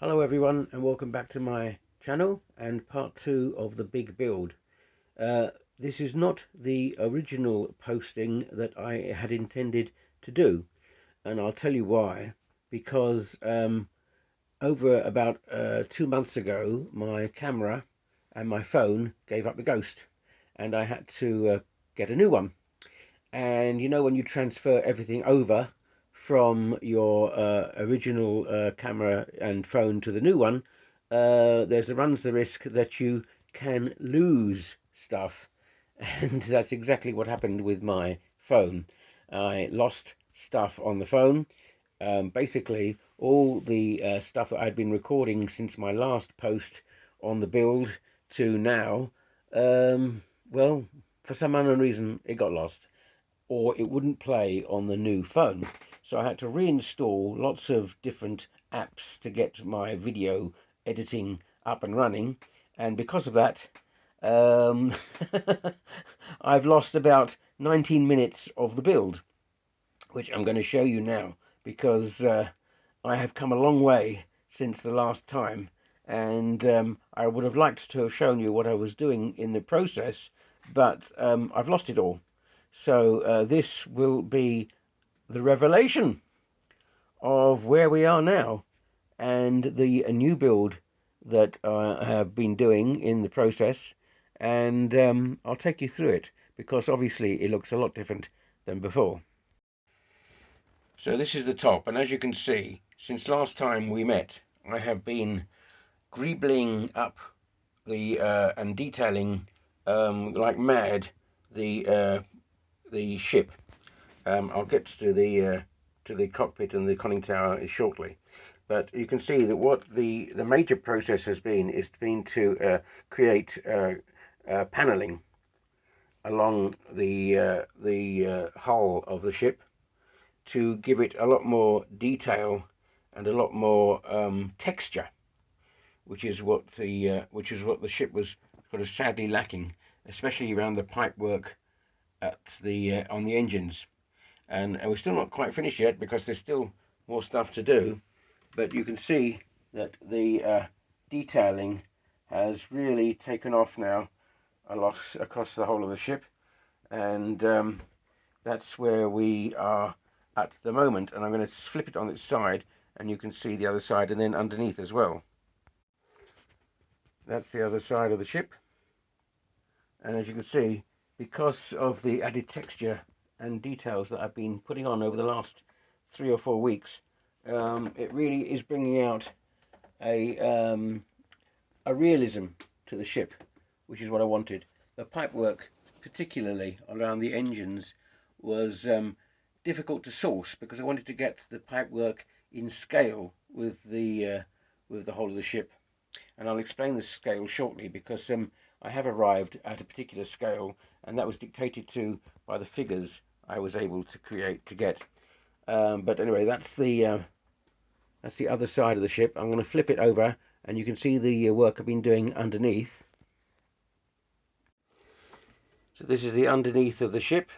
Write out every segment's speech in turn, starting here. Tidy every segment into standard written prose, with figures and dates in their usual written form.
Hello everyone and welcome back to my channel and part 2 of the big build. This is not the original posting that I had intended to do, and I'll tell you why. Because over about 2 months ago my camera and my phone gave up the ghost and I had to get a new one. And you know, when you transfer everything over from your original camera and phone to the new one, runs the risk that you can lose stuff, and that's exactly what happened with my phone. I lost stuff on the phone. Basically, all the stuff that I'd been recording since my last post on the build to now, well, for some unknown reason, it got lost, or it wouldn't play on the new phone. So I had to reinstall lots of different apps to get my video editing up and running. And because of that, um, I've lost about 19 minutes of the build, which I'm going to show you now, because I have come a long way since the last time. And I would have liked to have shown you what I was doing in the process, but I've lost it all. So this will be the revelation of where we are now and the new build that I have been doing in the process. And I'll take you through it, because obviously it looks a lot different than before. So this is the top, and as you can see, since last time we met, I have been gribbling up the and detailing like mad the ship. I'll get to the cockpit and the conning tower shortly, but you can see that what the major process has been is to create paneling along the hull of the ship to give it a lot more detail and a lot more texture, which is what the ship was sort of sadly lacking, especially around the pipe work at the on the engines. And we're still not quite finished yet, because there's still more stuff to do, but you can see that the detailing has really taken off now a lot across the whole of the ship, and that's where we are at the moment. And I'm going to flip it on its side and you can see the other side, and then underneath as well. That's the other side of the ship, and as you can see, because of the added texture and details that I've been putting on over the last 3 or 4 weeks, it really is bringing out a realism to the ship, which is what I wanted. The pipework, particularly around the engines, was difficult to source, because I wanted to get the pipework in scale with the whole of the ship. And I'll explain the scale shortly, because I have arrived at a particular scale, and that was dictated to by the figures I was able to get. But anyway, that's the other side of the ship. I'm going to flip it over, and you can see the work I've been doing underneath. So this is the underneath of the ship.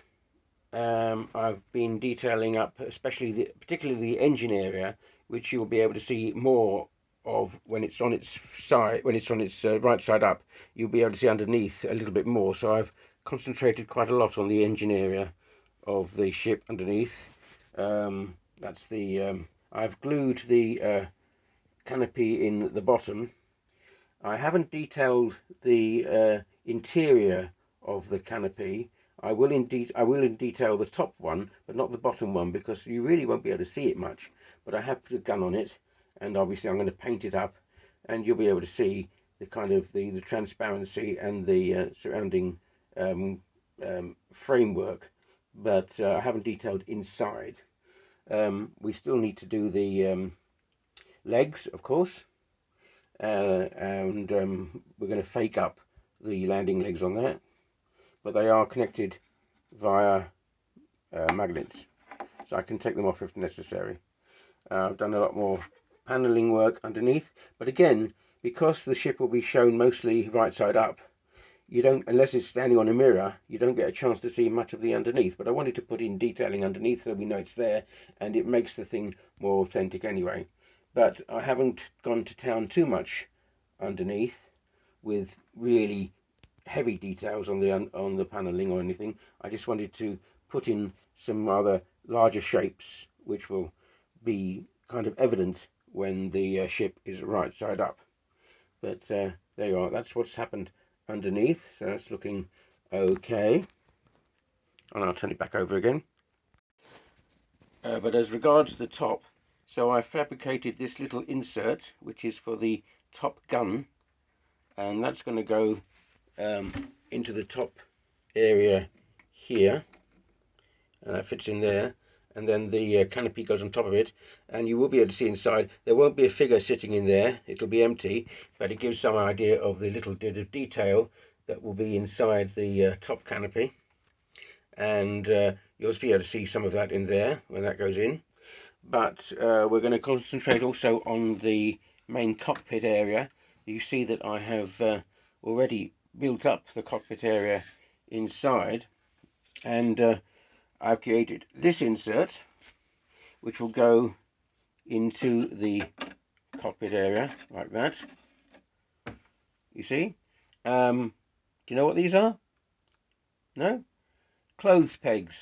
I've been detailing up, particularly the engine area, which you'll be able to see more of when it's on its side, when it's on its right side up. You'll be able to see underneath a little bit more. So I've concentrated quite a lot on the engine area of the ship underneath. That's the I've glued the canopy in the bottom. I haven't detailed the interior of the canopy. I will detail the top one, but not the bottom one, because you really won't be able to see it much. But I have put a gun on it, and obviously I'm going to paint it up, and you'll be able to see the kind of the transparency and the surrounding framework. But I haven't detailed inside. We still need to do the legs, of course, and we're going to fake up the landing legs on that, but they are connected via magnets, so I can take them off if necessary. I've done a lot more paneling work underneath, but again, because the ship will be shown mostly right side up, you don't, unless it's standing on a mirror, you don't get a chance to see much of the underneath. But I wanted to put in detailing underneath so we know it's there, and it makes the thing more authentic anyway. but I haven't gone to town too much underneath with really heavy details on the paneling or anything. I just wanted to put in some other larger shapes which will be kind of evident when the ship is right side up. But there you are, that's what's happened underneath, so that's looking okay. And I'll turn it back over again. But as regards the top, so I fabricated this little insert which is for the top gun, and that's going to go into the top area here, and that fits in there, and then the canopy goes on top of it, and you will be able to see inside. There won't be a figure sitting in there, it'll be empty, but it gives some idea of the little bit of detail that will be inside the top canopy, and you'll be able to see some of that in there when that goes in. But we're going to concentrate also on the main cockpit area. You see that I have already built up the cockpit area inside, and I've created this insert which will go into the cockpit area like that. You see? Do you know what these are? No? Clothes pegs.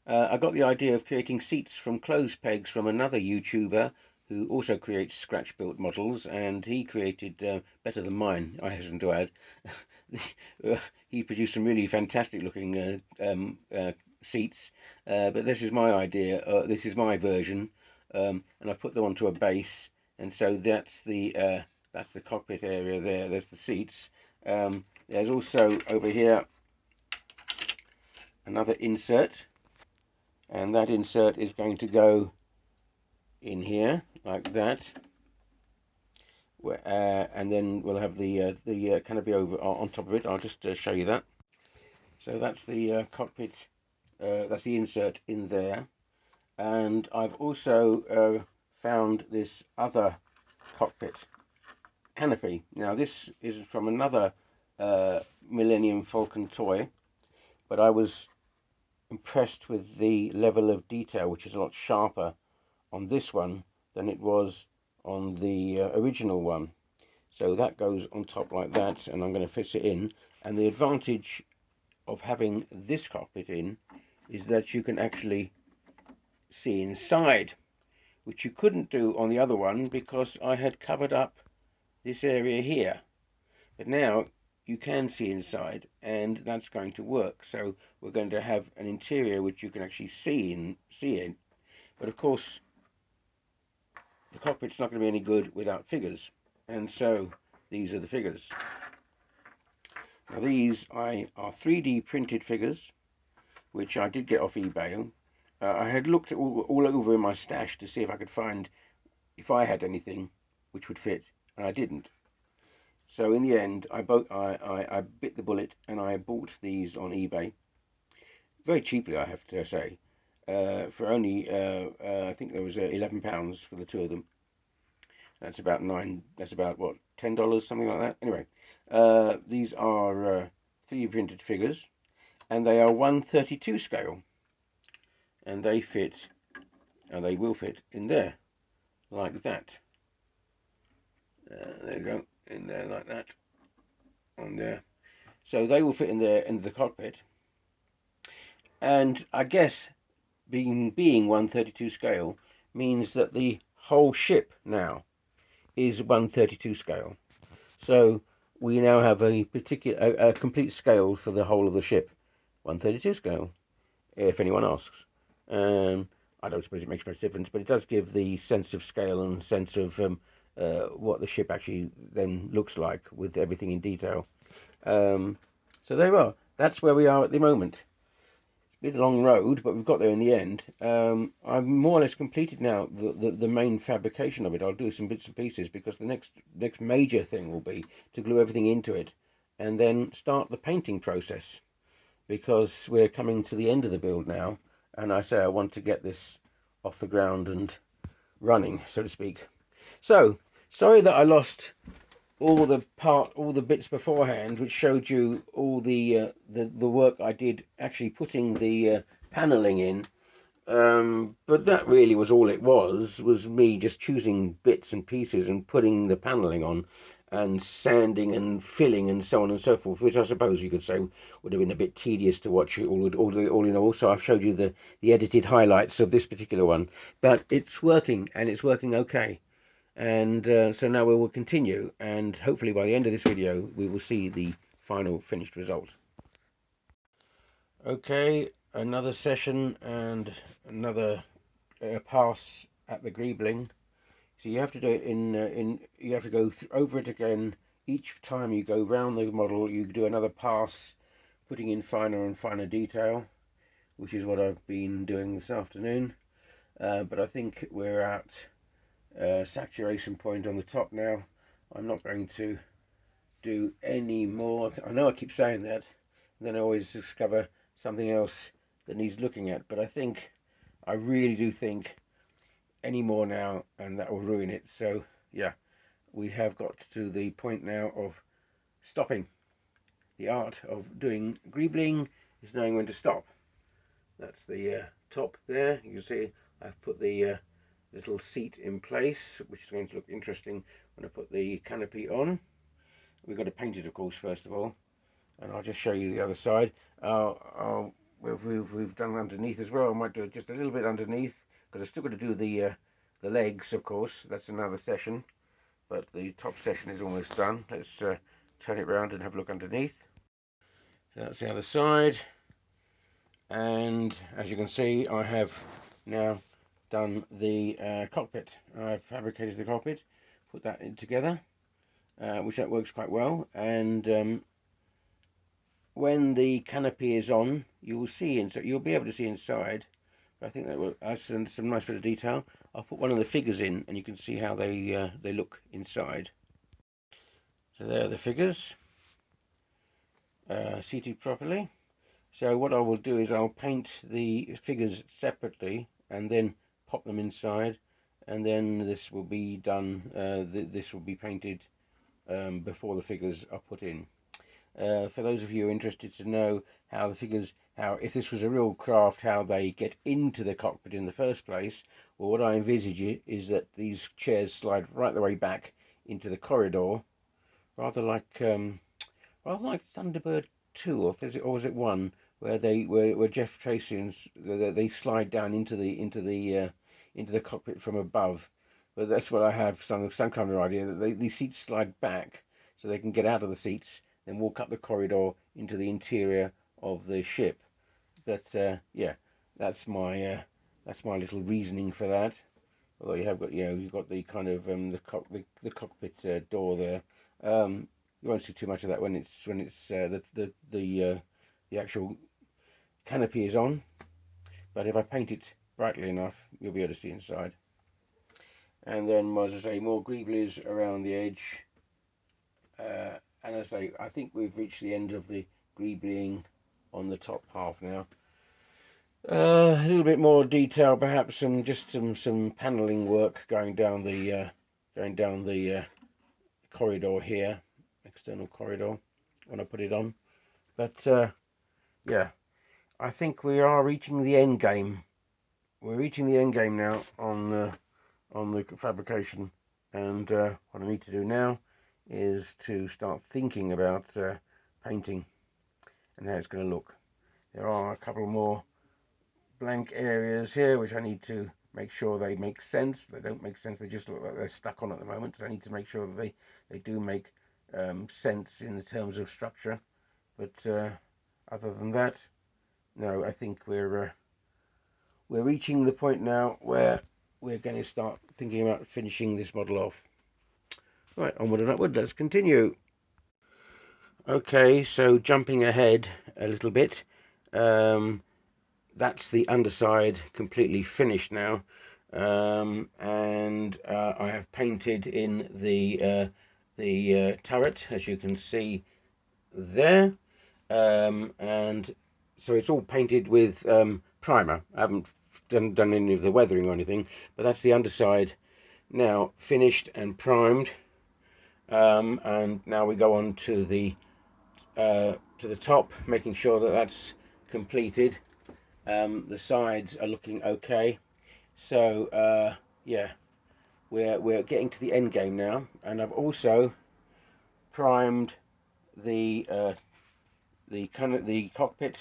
I got the idea of creating seats from clothes pegs from another YouTuber who also creates scratch-built models, and he created better than mine, I hasten to add. He produced some really fantastic looking seats, but this is my idea, this is my version, and I put them onto a base, and so that's the cockpit area there, there's the seats. There's also over here another insert, and that insert is going to go in here like that, and then we'll have the canopy over on top of it. I'll just show you that. So that's the cockpit, that's the insert in there, and I've also found this other cockpit canopy. Now this is from another Millennium Falcon toy, but I was impressed with the level of detail, which is a lot sharper on this one than it was on the original one. So that goes on top like that, and I'm going to fit it in. And the advantage of having this cockpit in is that you can actually see inside, which you couldn't do on the other one because I had covered up this area here. But now you can see inside, and that's going to work. So we're going to have an interior which you can actually see in. But of course, the cockpit's not going to be any good without figures, and so these are the figures. Now these are 3D printed figures, which I did get off eBay. I had looked all over in my stash to see if I could find if I had anything which would fit, and I didn't. So in the end, I bit the bullet, and I bought these on eBay very cheaply, I have to say, for only I think there was £11 for the two of them. That's about what, $10, something like that. Anyway, these are 3D printed figures, and they are 1/32 scale, and they fit, and they will fit in there like that. There you go, in there like that, on there. So they will fit in there in the cockpit, and I guess being 1/32 scale means that the whole ship now is 1/32 scale. So we now have a complete scale for the whole of the ship, 1/32 scale, if anyone asks. I don't suppose it makes much difference, but it does give the sense of scale and sense of what the ship actually then looks like with everything in detail. So there we are. That's where we are at the moment. It's been a long road, but we've got there in the end. I've more or less completed now the main fabrication of it. I'll do some bits and pieces because the next major thing will be to glue everything into it and then start the painting process, because we're coming to the end of the build now, and I say I want to get this off the ground and running, so to speak. So sorry that I lost all the bits beforehand, which showed you all the work I did actually putting the paneling in. But that really was all it was me just choosing bits and pieces and putting the paneling on and sanding and filling and so on and so forth, which I suppose you could say would have been a bit tedious to watch it all in all. So I've showed you the edited highlights of this particular one, but it's working and it's working okay. And so now we will continue, and hopefully by the end of this video we will see the final finished result. Okay, another session and another pass at the Gribbling. So you have to do it you have to go over it again. Each time you go round the model, you do another pass, putting in finer and finer detail, which is what I've been doing this afternoon. But I think we're at saturation point on the top now. I'm not going to do any more. I know I keep saying that, and then I always discover something else that needs looking at, but I really do think any more now and that will ruin it. So yeah, we have got to the point now of stopping. The art of doing Gribbling is knowing when to stop. That's the top there. You can see I've put the little seat in place, which is going to look interesting when I put the canopy on. We've got to paint it, of course, first of all, and I'll just show you the other side. We've done underneath as well. I might do it just a little bit underneath because I've still got to do the legs, of course. That's another session, but the top session is almost done. Let's turn it around and have a look underneath. So that's the other side, and as you can see, I have now done the cockpit. I've fabricated the cockpit, put that in together, which that works quite well. And when the canopy is on, you will see inside. You'll be able to see inside. I think that will add some nice bit of detail. I'll put one of the figures in, and you can see how they look inside. So there are the figures, seated properly. So what I will do is I'll paint the figures separately and then pop them inside, and then this will be done. This will be painted before the figures are put in. For those of you interested to know how the figures, if this was a real craft, how they get into the cockpit in the first place, well, what I envisage is that these chairs slide right the way back into the corridor, rather like Thunderbird 2, or was it 1, where Jeff Tracy and they slide down into the cockpit from above. But that's what I have some kind of idea that these seats slide back so they can get out of the seats, then walk up the corridor into the interior of the ship. But yeah, that's my little reasoning for that. Although you have got you've got the kind of the cockpit door there. You won't see too much of that when the actual canopy is on. But if I paint it brightly enough, you'll be able to see inside. And then, as I say, more greeblies around the edge. And as I say, I think we've reached the end of the greebling on the top half now. A little bit more detail, perhaps some paneling work going down the corridor here, external corridor, when I put it on. But yeah, I think we are reaching the end game. We're reaching the end game now on the fabrication, and what I need to do now is to start thinking about painting and how it's going to look. There are a couple more blank areas here which I need to make sure they make sense. They don't make sense, they just look like they're stuck on at the moment, so I need to make sure that they do make sense in the terms of structure. But other than that, no, I think we're reaching the point now where we're going to start thinking about finishing this model off. Right, onward and upward, let's continue. Okay, so jumping ahead a little bit, that's the underside completely finished now, and I have painted in the turret, as you can see there, and so it's all painted with primer. I haven't done any of the weathering or anything, but that's the underside now finished and primed. And now we go on to the top, making sure that that's completed. The sides are looking okay. So yeah, we're getting to the end game now, and I've also primed the the cockpit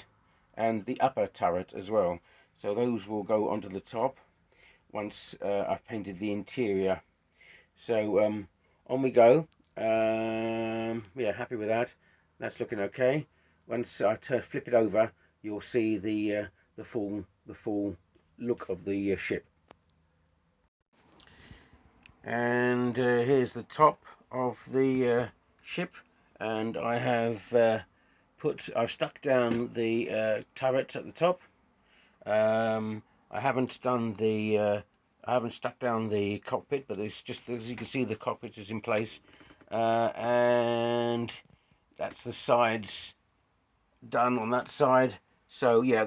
and the upper turret as well. So those will go onto the top once I've painted the interior. So on we go. Yeah, happy with that. That's looking okay. Once I flip it over, you'll see the full look of the ship. And here's the top of the ship, and I have I've stuck down the turret at the top. I haven't done the I haven't stuck down the cockpit, but it's just, as you can see, the cockpit is in place, and that's the sides done on that side. So yeah,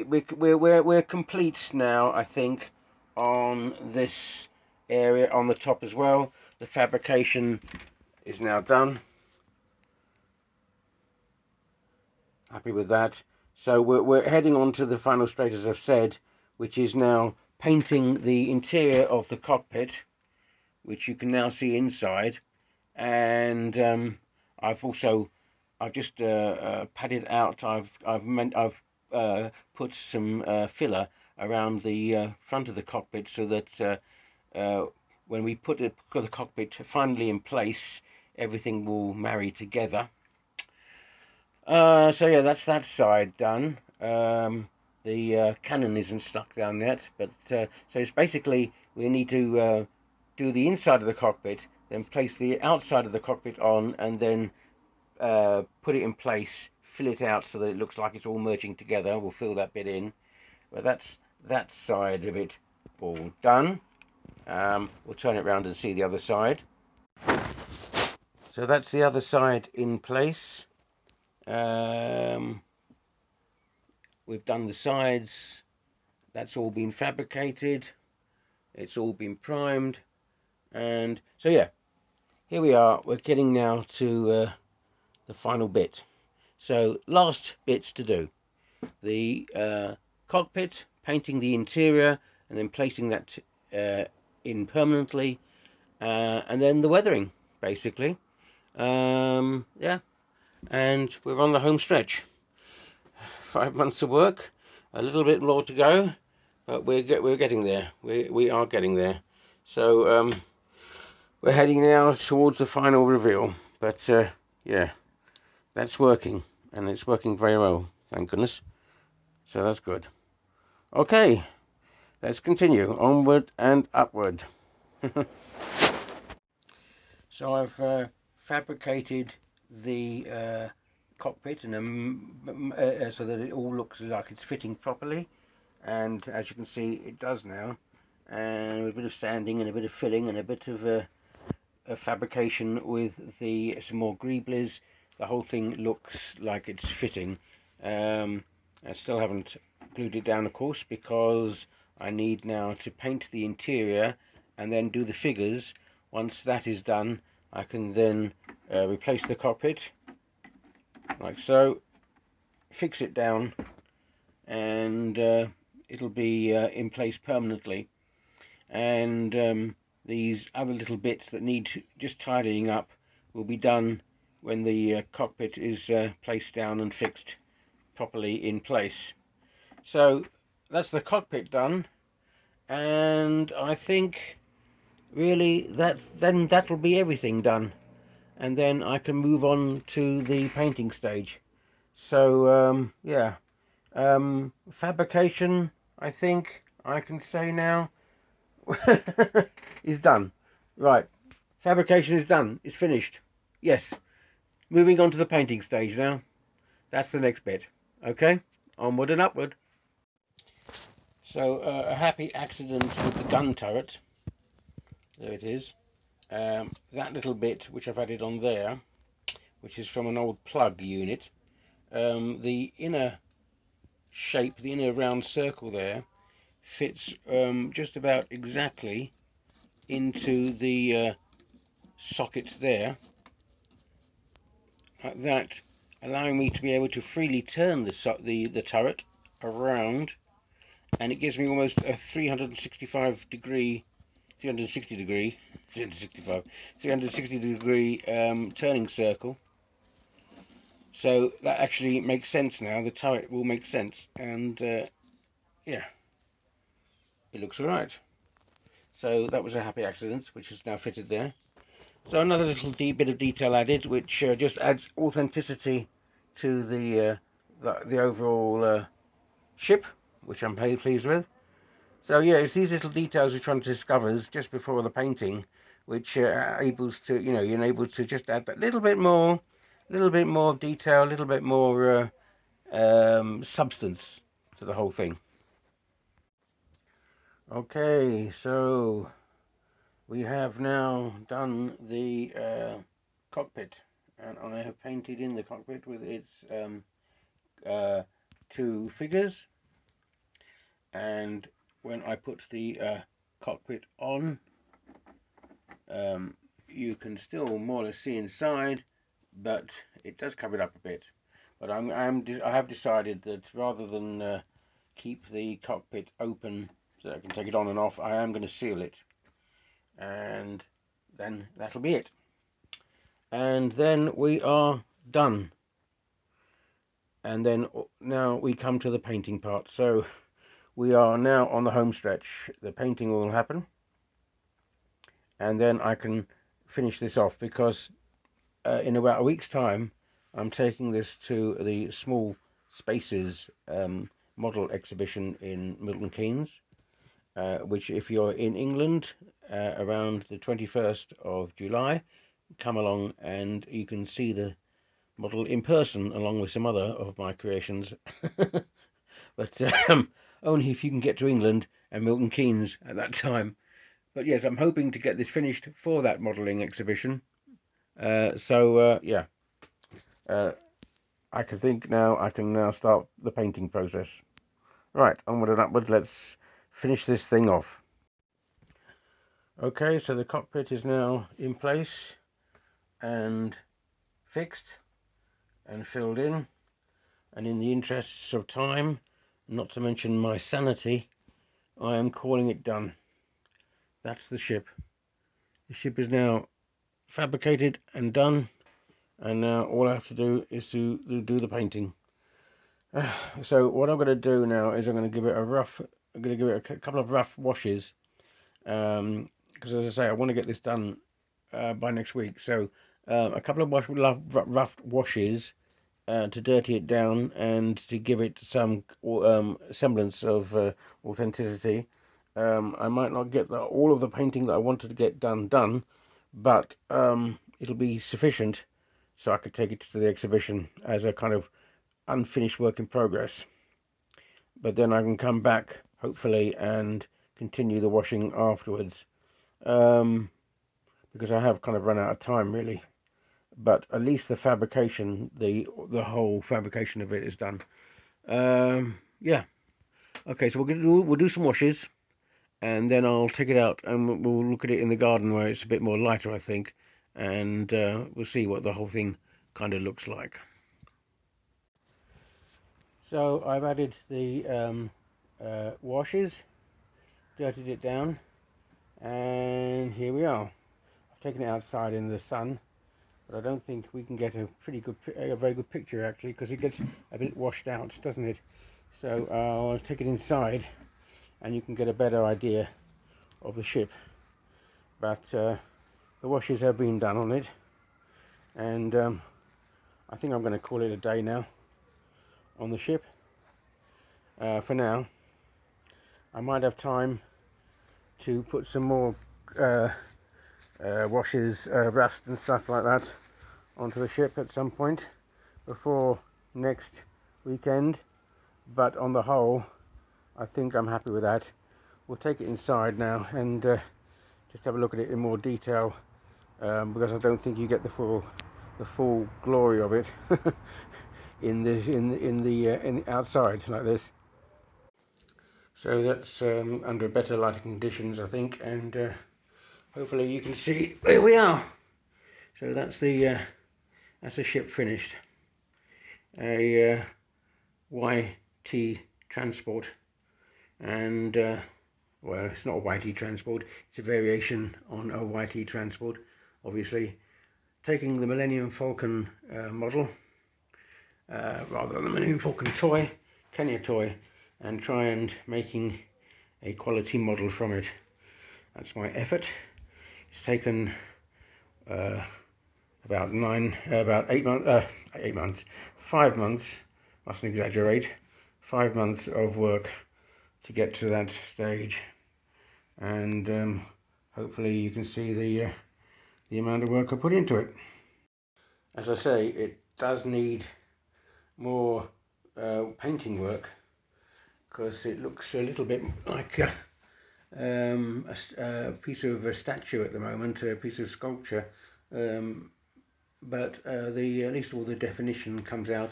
we're complete now, I think, on this area on the top as well. The fabrication is now done. Happy with that. So we're heading on to the final stage, as I've said, which is now painting the interior of the cockpit, which you can now see inside. And I've just padded out. I've put some filler around the front of the cockpit, so that when we put the cockpit finally in place, everything will marry together. So yeah, that's that side done. The cannon isn't stuck down yet, but so it's basically, we need to do the inside of the cockpit, then place the outside of the cockpit on, and then put it in place, fill it out so that it looks like it's all merging together. We'll fill that bit in, but that's that side of it all done. We'll turn it around and see the other side. So that's the other side in place. We've done the sides. That's all been fabricated. It's all been primed. And so yeah, here we are. We're getting now to the final bit. So last bits to do. The cockpit, painting the interior, and then placing that in permanently. And then the weathering, basically. Yeah, and we're on the home stretch. 5 months of work, a little bit more to go, but we're getting there. We are getting there. So we're heading now towards the final reveal. But yeah, that's working, and it's working very well, thank goodness. So that's good. Okay, let's continue onward and upward. So I've fabricated the cockpit, and so that it all looks like it's fitting properly, and as you can see, it does now. And with a bit of sanding and a bit of filling and a bit of a fabrication with some more Gribblies, the whole thing looks like it's fitting. I still haven't glued it down, of course, because I need now to paint the interior and then do the figures. Once that is done, I can then replace the cockpit like so, fix it down, and it'll be in place permanently. And these other little bits that need just tidying up will be done when the cockpit is placed down and fixed properly in place. So that's the cockpit done, and I think really that will be everything done, and then I can move on to the painting stage. So yeah, fabrication, I think I can say now, is done. Right, fabrication is done. It's finished. Yes, moving on to the painting stage now. That's the next bit. Okay, onward and upward. So a happy accident with the gun turret. There it is. That little bit which I've added on there, which is from an old plug unit. The inner shape, the inner round circle there, fits just about exactly into the socket there, like that, allowing me to be able to freely turn the turret around, and it gives me almost a 360 degree 360 degree turning circle. So that actually makes sense now. The turret will make sense, and yeah, it looks alright. So that was a happy accident, which is now fitted there. So another little bit of detail added, which just adds authenticity to the overall ship, which I'm very pleased with. So yeah, it's these little details we're trying to discover just before the painting, which are able to, you're able to just add that little bit more detail, a little bit more substance to the whole thing. Okay, so we have now done the cockpit, and I have painted in the cockpit with its two figures, and when I put the cockpit on, you can still more or less see inside, but it does cover it up a bit. But I have decided that rather than keep the cockpit open so that I can take it on and off, I am going to seal it, and then that'll be it. And then we are done. And then now we come to the painting part. So we are now on the home stretch. The painting will happen, and then I can finish this off, because in about a week's time I'm taking this to the Small Spaces model exhibition in Milton Keynes, which, if you're in England around the 21st of July, come along and you can see the model in person along with some other of my creations. But only if you can get to England and Milton Keynes at that time. But yes, I'm hoping to get this finished for that modelling exhibition. Yeah, I can now start the painting process. Right, onward and upward, let's finish this thing off. Okay, so the cockpit is now in place and fixed and filled in, and in the interests of time, not to mention my sanity, I am calling it done. That's the ship. The ship is now fabricated and done, and now all I have to do is to do the painting. So what I'm going to do now is I'm going to give it a couple of rough washes, because as I say, I want to get this done by next week. So a couple of rough washes to dirty it down and to give it some semblance of authenticity. I might not get all of the painting that I wanted to get done, but it'll be sufficient so I could take it to the exhibition as a kind of unfinished work in progress. But then I can come back, hopefully, and continue the washing afterwards, because I have kind of run out of time, really. But at least the fabrication, the whole fabrication of it is done. Yeah. Okay, so we'll do some washes, and then I'll take it out and we'll look at it in the garden where it's a bit more lighter, I think, and we'll see what the whole thing kind of looks like. So I've added the washes, dirtied it down, and here we are. I've taken it outside in the sun, but I don't think we can get a very good picture, actually, because it gets a bit washed out, doesn't it? So I'll take it inside and you can get a better idea of the ship. But the washes have been done on it, and I think I'm going to call it a day now on the ship for now. I might have time to put some more washes, rust and stuff like that onto the ship at some point before next weekend, but on the whole I think I'm happy with that. We'll take it inside now and just have a look at it in more detail, because I don't think you get the full glory of it in the outside like this. So that's under better lighting conditions, I think, and hopefully you can see where we are. So that's the ship finished. A YT transport, and well, it's not a YT transport, it's a variation on a YT transport, obviously. Taking the Millennium Falcon model, rather than the Millennium Falcon toy, Kenya toy, and try and making a quality model from it. That's my effort. It's taken about 5 months, mustn't exaggerate, 5 months of work to get to that stage, and hopefully you can see the amount of work I put into it. As I say, it does need more painting work, because it looks a little bit like a piece of a statue at the moment, a piece of sculpture, but at least all the definition comes out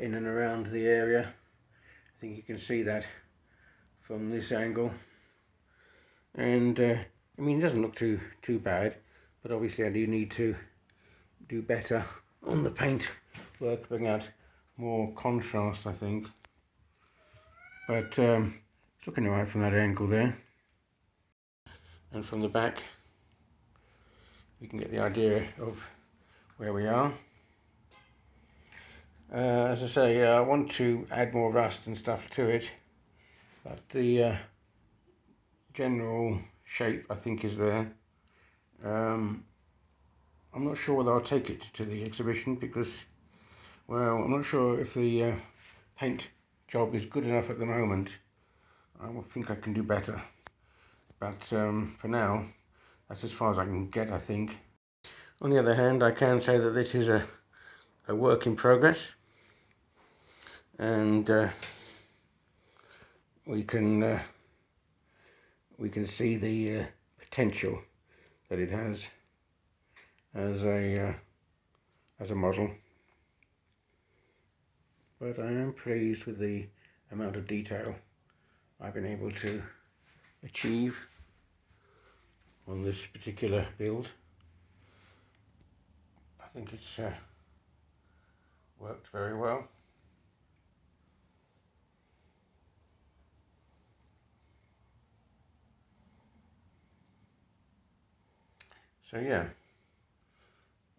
in and around the area. I think you can see that from this angle, and I mean, it doesn't look too bad, but obviously I do need to do better on the paint work, bring out more contrast, I think. But it's looking alright from that angle there, and from the back you can get the idea of where we are. As I say, I want to add more rust and stuff to it, but the general shape I think is there. I'm not sure whether I'll take it to the exhibition, because, well, I'm not sure if the paint job is good enough at the moment. I think I can do better, but for now that's as far as I can get, I think. On the other hand, I can say that this is a work in progress, and we can see the potential that it has as a model. But I am pleased with the amount of detail I've been able to achieve on this particular build. I think it's worked very well. So yeah,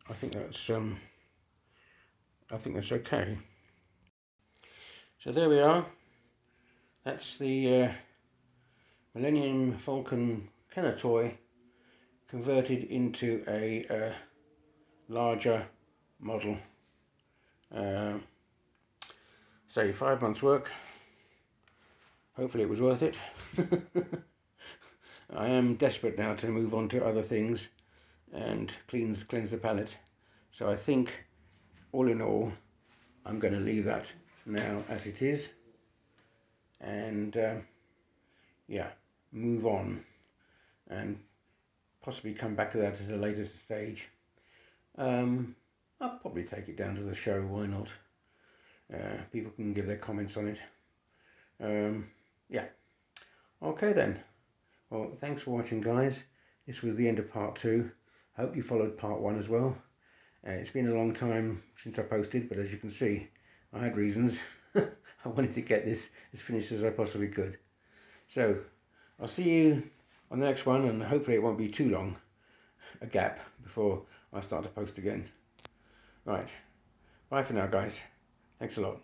I think that's okay. So there we are. That's the Millennium Falcon Kenner toy converted into a larger model. Say 5 months work. Hopefully it was worth it. I am desperate now to move on to other things and cleanse the palette. So I think, all in all, I'm going to leave that now as it is, and yeah, move on and possibly come back to that at a later stage. I'll probably take it down to the show, why not? People can give their comments on it. Yeah, okay then. Well, thanks for watching, guys. This was the end of part 2. I hope you followed part 1 as well. It's been a long time since I posted, but as you can see, I had reasons. I wanted to get this as finished as I possibly could. So I'll see you on the next one, and hopefully it won't be too long a gap before I start to post again. Right, bye for now, guys. Thanks a lot.